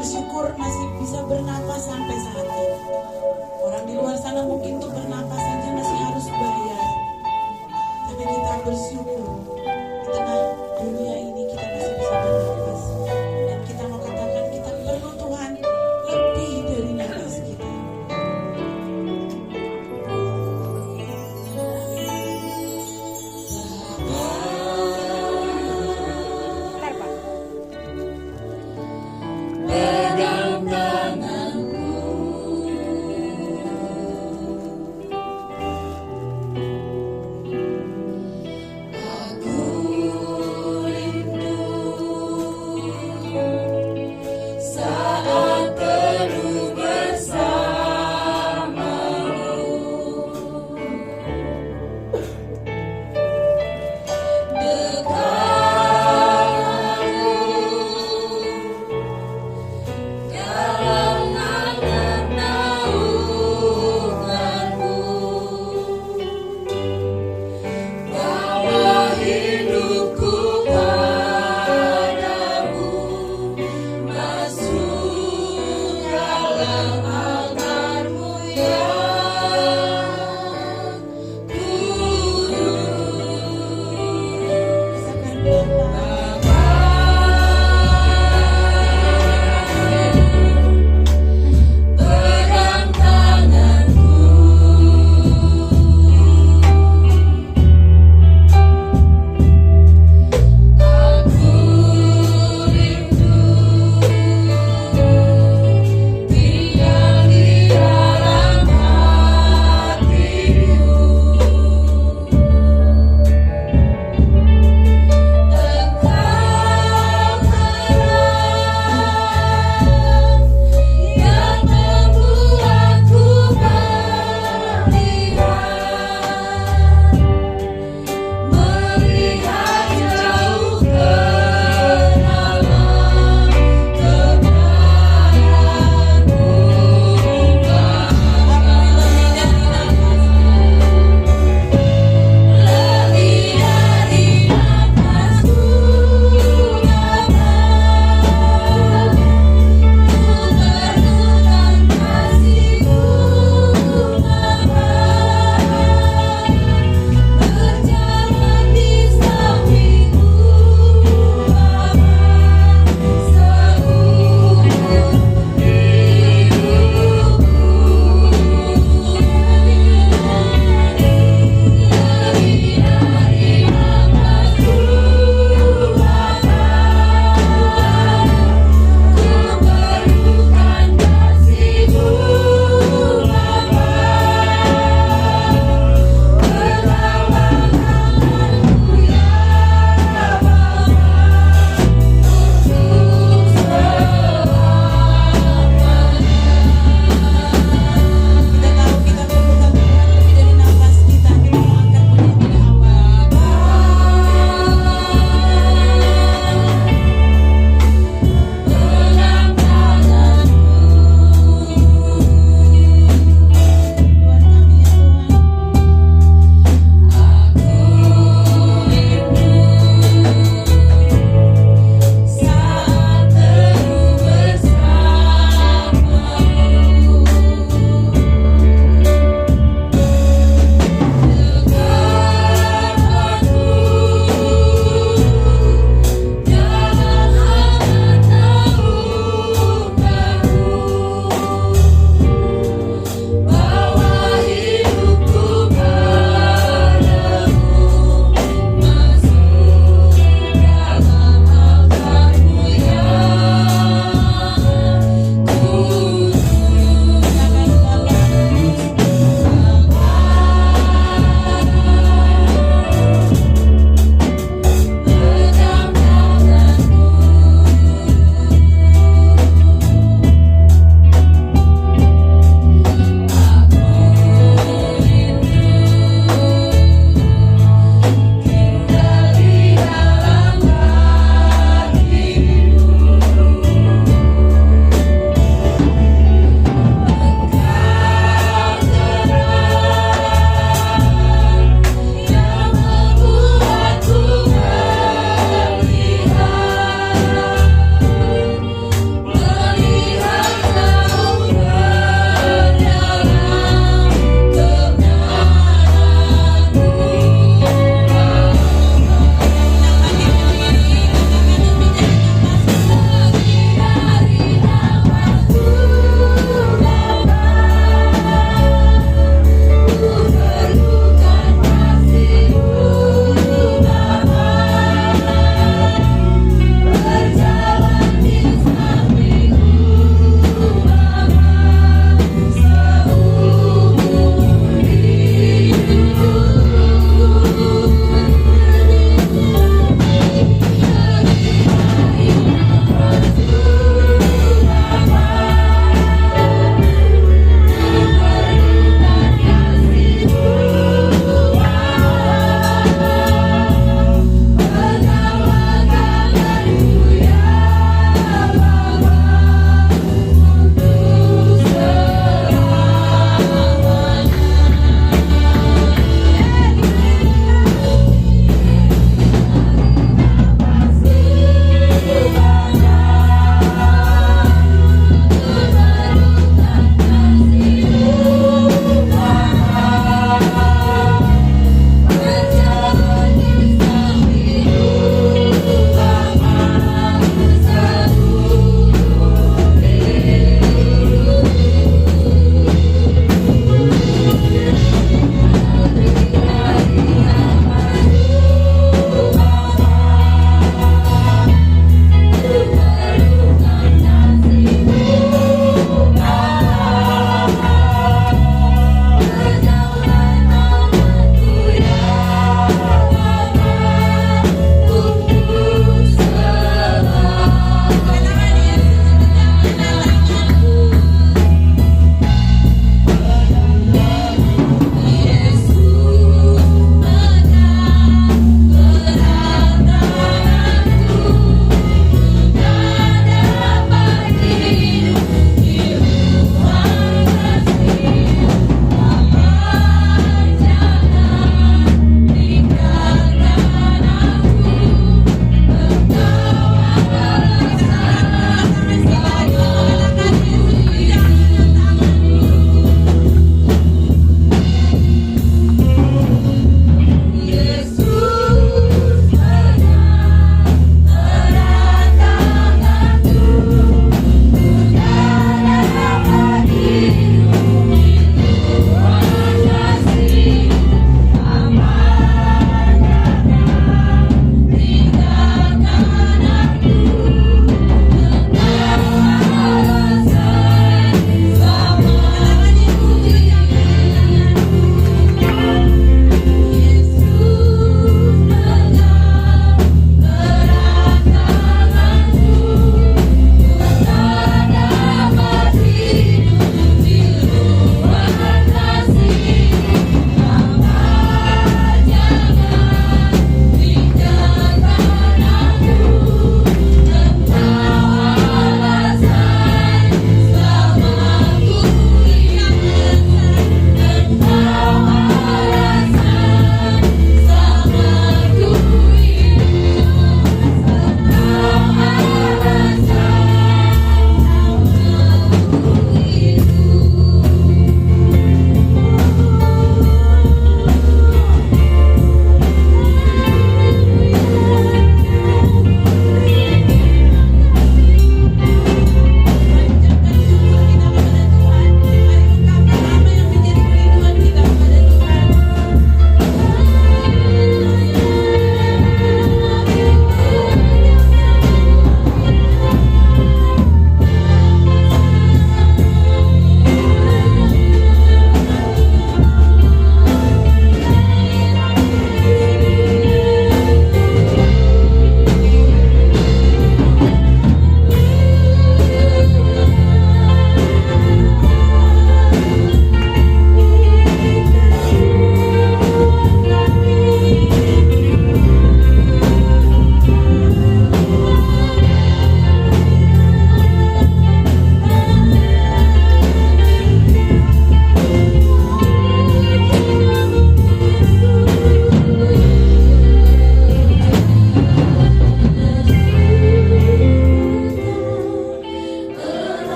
bersyukur masih bisa bernapas sampai saat ini. Orang di luar sana mungkin tuh bernapas saja masih harus bayar. Tapi kita bersyukur di tengah dunia ini kita masih bisa bernapas. Dan kita mau katakan kita perlu Tuhan lebih dari napas kita. Aku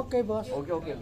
Oke, Bos. Oke.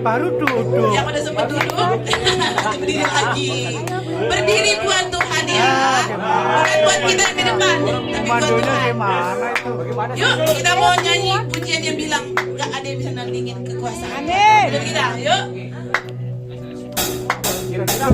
baru duduk. Yang udah sempat duduk, berdiri lagi. Berdiri buat Tuhan ya. Bukan buat kita yang di depan, tapi buat Tuhan. Gimana itu? Yuk kita mau nyanyi pujian yang bilang gak ada yang bisa nandingin kekuasaan. Udah kita, yuk. Kira-kira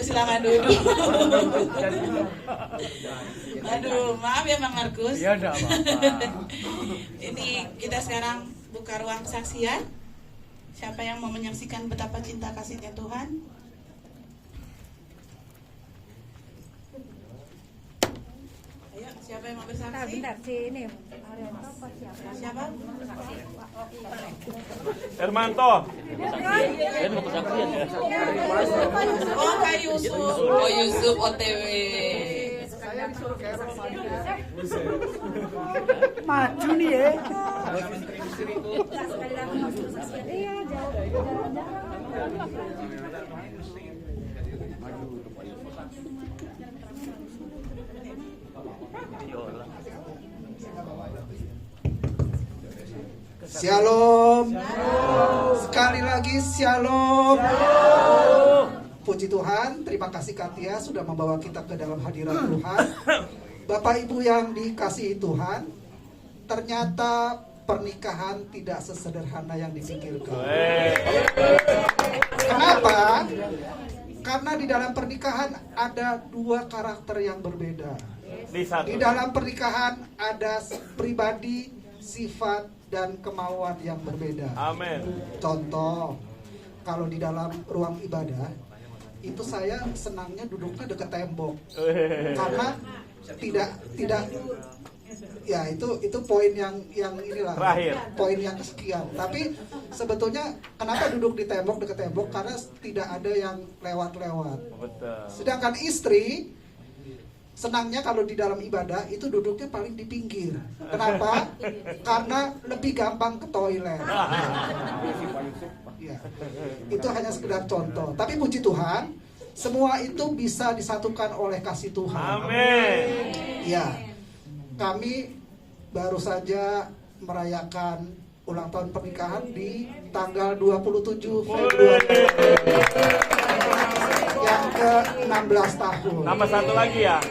silakan duduk. Aduh, maaf ya Bang Markus. Ya enggak apa-apa. Ini kita sekarang buka ruang kesaksian. Siapa yang mau menyaksikan betapa cinta kasihnya Tuhan? Ayo, Siapa yang mau bersaksi? Bentar, si ini Arianto apa siapa? Siapa? Hermanto. Oh, Kak Yusuf. Oh, Yusuf OTW. Maju nih ya. Iya, jauh. Shalom. Sekali lagi shalom. Puji Tuhan, terima kasih Katia sudah membawa kita ke dalam hadirat Tuhan. Bapak Ibu yang dikasihi Tuhan, ternyata pernikahan tidak sesederhana yang dipikirkan. Kenapa? Karena di dalam pernikahan ada dua karakter yang berbeda. Di dalam pernikahan ada pribadi, sifat, dan kemauan yang berbeda. Amin. Contoh, kalau di dalam ruang ibadah, itu saya senangnya duduknya dekat tembok. Karena tidak ya itu poin yang inilah. Terakhir. Poin yang kesekian. Tapi sebetulnya kenapa duduk di tembok dekat tembok? Karena tidak ada yang lewat-lewat. Betul. Sedangkan istri senangnya kalau di dalam ibadah itu duduknya paling di pinggir. Kenapa? Karena lebih gampang ke toilet. Ya, itu hanya sekedar contoh. Tapi puji Tuhan, semua itu bisa disatukan oleh kasih Tuhan. Amin. Ya, kami baru saja merayakan ulang tahun pernikahan di tanggal 27 Februari yang ke-16 tahun. Tambah satu lagi ya.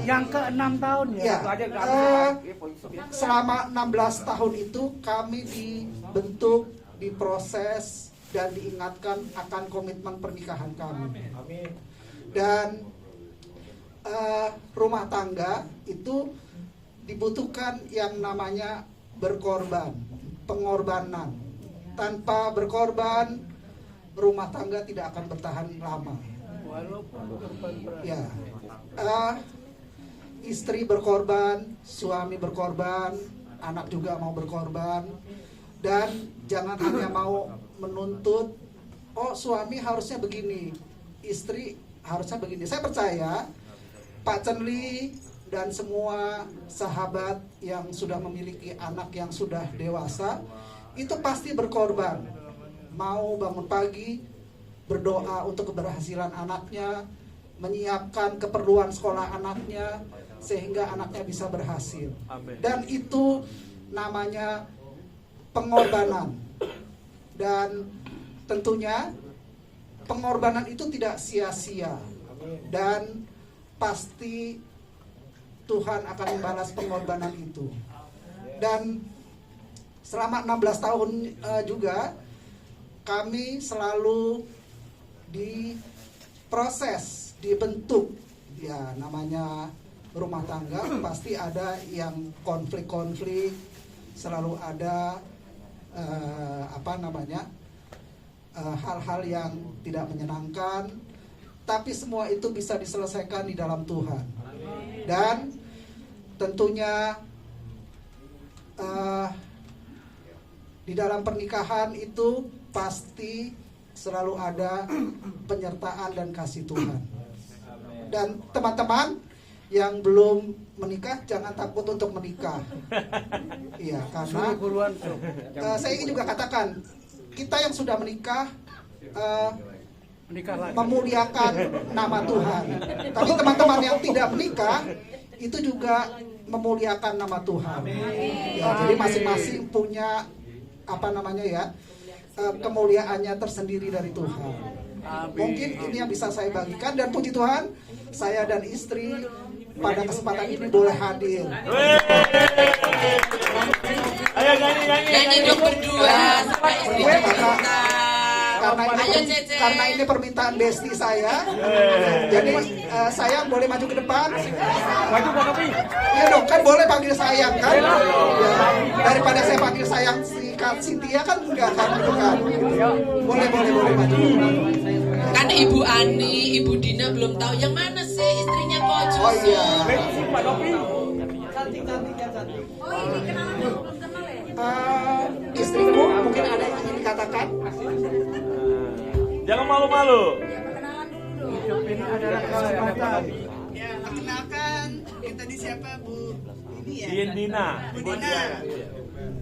Yang ke-6 tahun ya. Selama 16 tahun itu kami dibentuk, diproses, dan diingatkan akan komitmen pernikahan kami. Dan rumah tangga itu dibutuhkan yang namanya berkorban, pengorbanan. Tanpa berkorban, rumah tangga tidak akan bertahan lama. Ya, istri berkorban, suami berkorban, anak juga mau berkorban. Dan jangan hanya mau menuntut, oh suami harusnya begini, istri harusnya begini. Saya percaya Pak Cenli dan semua sahabat yang sudah memiliki anak yang sudah dewasa itu pasti berkorban. Mau bangun pagi, berdoa untuk keberhasilan anaknya, menyiapkan keperluan sekolah anaknya, sehingga anaknya bisa berhasil. Amin. Dan itu namanya pengorbanan. Dan tentunya pengorbanan itu tidak sia-sia. Dan pasti Tuhan akan membalas pengorbanan itu. Dan selama 16 tahun juga kami selalu diproses, dibentuk. Ya, namanya rumah tangga pasti ada yang konflik-konflik, selalu ada hal-hal yang tidak menyenangkan, tapi semua itu bisa diselesaikan di dalam Tuhan. Dan tentunya di dalam pernikahan itu pasti selalu ada penyertaan dan kasih Tuhan. Dan teman-teman yang belum menikah jangan takut untuk menikah. Iya, karena saya ingin juga katakan, kita yang sudah menikah memuliakan nama Tuhan. Tapi teman-teman yang tidak menikah itu juga memuliakan nama Tuhan. Ya, jadi masing-masing punya kemuliaannya tersendiri dari Tuhan. Mungkin ini yang bisa saya bagikan, dan puji Tuhan saya dan istri pada kesempatan ini boleh hadir. Ayo nyanyi dong berdua sama istrinya kita. Karena ini permintaan besti saya, jadi saya boleh maju ke depan. Maju Pak Kopi. Iya dong, kan boleh panggil sayang kan? Ya, daripada saya panggil sayang si Kak Cynthia kan enggak kan gitu kan? Boleh maju. Kan Ibu Ani, Ibu Dina belum tahu yang mana sih istrinya Coach Yusuf. Oh iya. Pak Kopi. Oh ini kenalan dulu, belum kenal ya? Istriku mungkin ada yang ingin dikatakan. Jangan malu-malu. Ya perkenalan dulu dong. Hidup ini adalah kesempatan. Ya, perkenalkan, yang tadi siapa Bu? Ini ya? Dina. Bu Dina.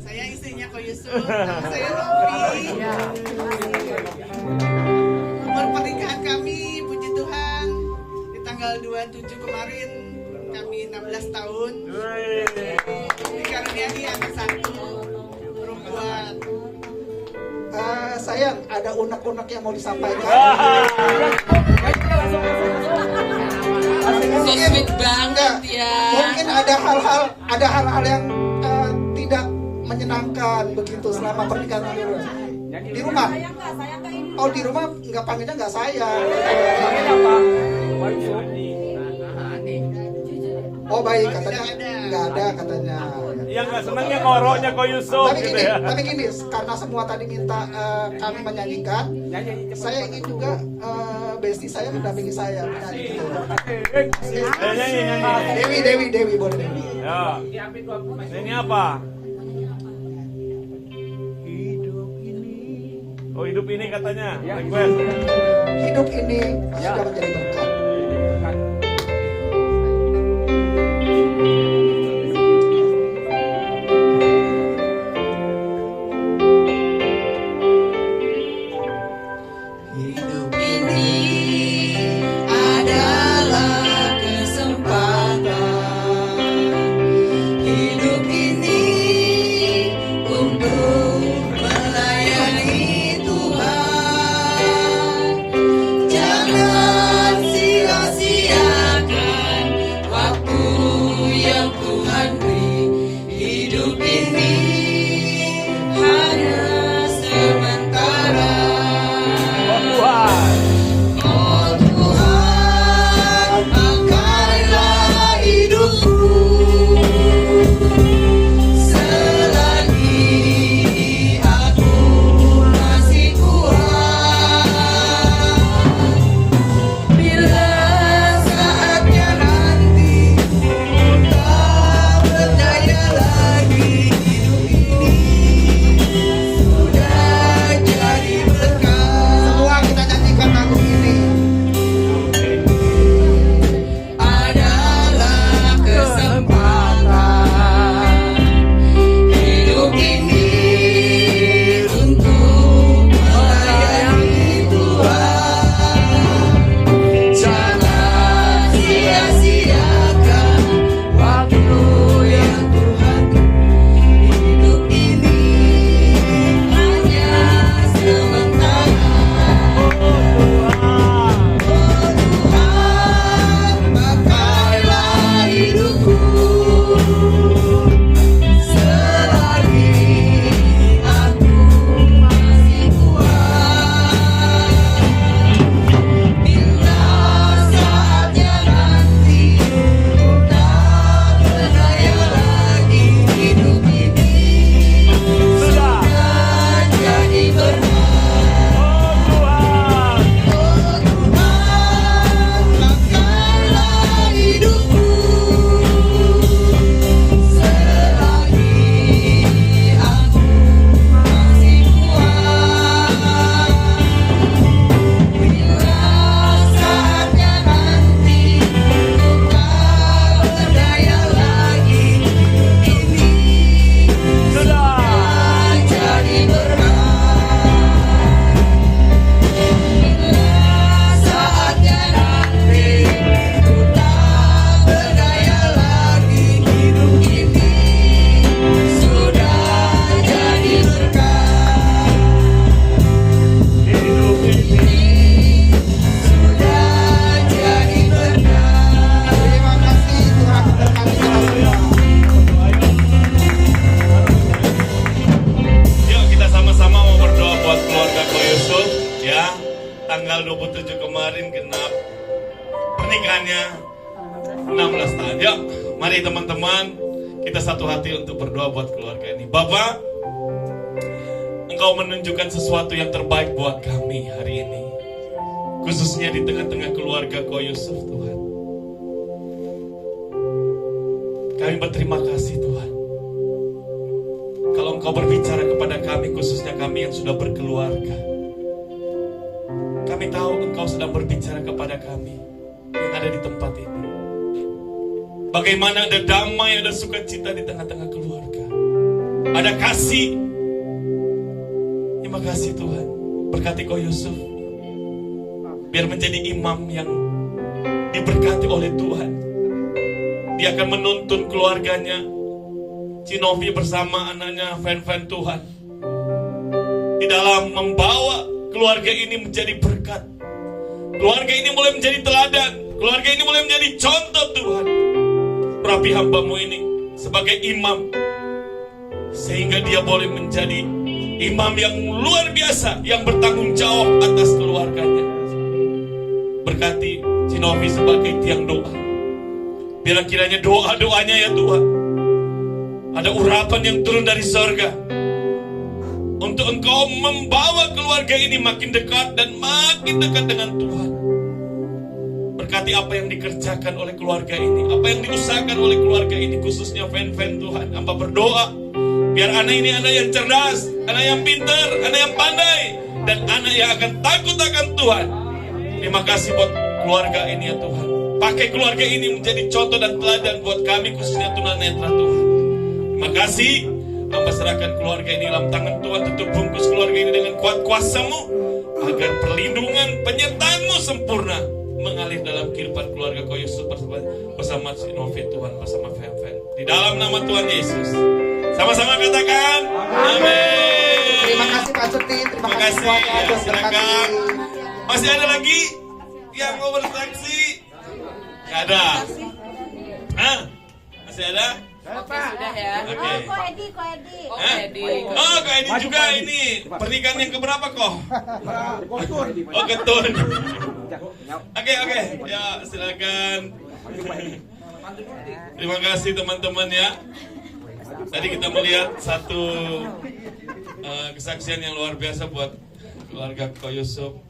Saya istrinya Ko Yusuf, nama saya Rofi. Umur pernikahan kami, puji Tuhan, di tanggal 27 kemarin kami 16 tahun. Dikaruniai anak satu, perempuan. Sayang, ada unek-unek yang mau disampaikan. So sweet banget ya. Mungkin ada hal-hal yang tidak menyenangkan begitu selama pernikahan di rumah. Sayang nggak ini? Oh, di rumah nggak panggilnya nggak sayang. Panggil apa? Oh baik, katanya nggak ada katanya. Yang nggak senangnya ngoroknya Ko Yusuf gitu ya. Tapi gini, karena semua tadi minta kami menyanyikan, saya ingin juga bestie saya mendampingi saya menyanyi gitu. Nyanyi. Dewi boleh Dewi. Ya. Ini apa? Oh hidup ini katanya. Request. Hidup ini sudah menjadi berkat. Hidup ini adalah kesempatan. Hidup ini untuk melayani Tuhan. Jangan sia-siakan waktu yang Tuhan beri. Hidup ini hanya sementara. Oh Tuhan, pakailah hidupku selagi aku masih kuat. Bila saatnya nanti tak berdaya lagi, hidup ini sudah jadi berkat. Semua kita nyanyikan lagu ini. Adalah kesempatan. Hidup ini untuk melayani Tuhan. Jangan sia-siakan waktu yang Tuhan beri. Hidup ini hanya sementara. Pakailah hidupku selagi aku masih kuat. Bila saatnya nanti tak berdaya lagi, hidup ini sudah jadi berkat. Oh Tuhan, pakailah hidupku selagi aku masih kuat. Bila saatnya nanti tak berdaya lagi, ini sudah jadi berkat. Saatnya nanti ku tak berdaya lagi, hidup ini sudah jadi berkat. Hidup ini sudah jadi berkat. Terima kasih Tuhan memberkati kita semua. Yuk kita sama-sama mau berdoa buat keluarga Ko Yusuf ya. Tanggal 27 kemarin genap pernikahannya 16 tahun. Yuk, mari teman-teman kita satu hati untuk berdoa buat keluarga ini. Bapak, Engkau menunjukkan sesuatu yang terbaik buat kami hari ini. Khususnya di tengah-tengah keluarga Ko Yusuf, Tuhan. Kami berterima kasih Tuhan. Kalau Engkau berbicara kepada kami, khususnya kami yang sudah berkeluarga, kami tahu Engkau sedang berbicara kepada kami yang ada di tempat ini. Bagaimana ada damai, ada sukacita di tengah-tengah keluarga. Ada kasih. Terima kasih Tuhan. Berkati Ko Yusuf. Biar menjadi imam yang diberkati oleh Tuhan. Dia akan menuntun keluarganya, Cinovi bersama anaknya Fen-Fen Tuhan, di dalam membawa keluarga ini menjadi berkat. Keluarga ini mulai menjadi teladan. Keluarga ini mulai menjadi contoh Tuhan. Rapi hamba-Mu ini sebagai imam, sehingga dia boleh menjadi imam yang luar biasa, yang bertanggung jawab atas keluarganya. Berkati Cinovi sebagai tiang doa. Biar kiranya doa-doanya ya Tuhan, ada urapan yang turun dari sorga untuk Engkau membawa keluarga ini makin dekat dan makin dekat dengan Tuhan. Berkati apa yang dikerjakan oleh keluarga ini, apa yang diusahakan oleh keluarga ini, khususnya Fen-Fen Tuhan. Hamba berdoa biar anak ini anak yang cerdas, anak yang pintar, anak yang pandai, dan anak yang akan takut akan Tuhan. Terima kasih buat keluarga ini ya Tuhan. Pakai keluarga ini menjadi contoh dan teladan buat kami, khususnya tunanetra Tuhan. Terima kasih. Hamba serahkan keluarga ini dalam tangan Tuhan. Tutup bungkus keluarga ini dengan kuat kuasa-Mu, agar perlindungan penyertaan-Mu sempurna mengalir dalam kehidupan keluarga Ko Yusuf bersama Cinovi Tuhan, bersama Fen-Fen. Di dalam nama Tuhan Yesus. Sama-sama katakan amin. Terima kasih Pak Cuti, terima kasih semuanya. Ya, silakan. Masih ada lagi yang mau bersaksi? Gak ada. Hah? Masih ada? Sudah ya. Oke. Ko Edi. Oh, Kak Edi juga ini. Pernikahan yang keberapa kok? Oh, Ketun. Oke. Ya, silakan. Terima kasih teman-teman ya. Tadi kita melihat satu kesaksian yang luar biasa buat keluarga Ko Yusuf.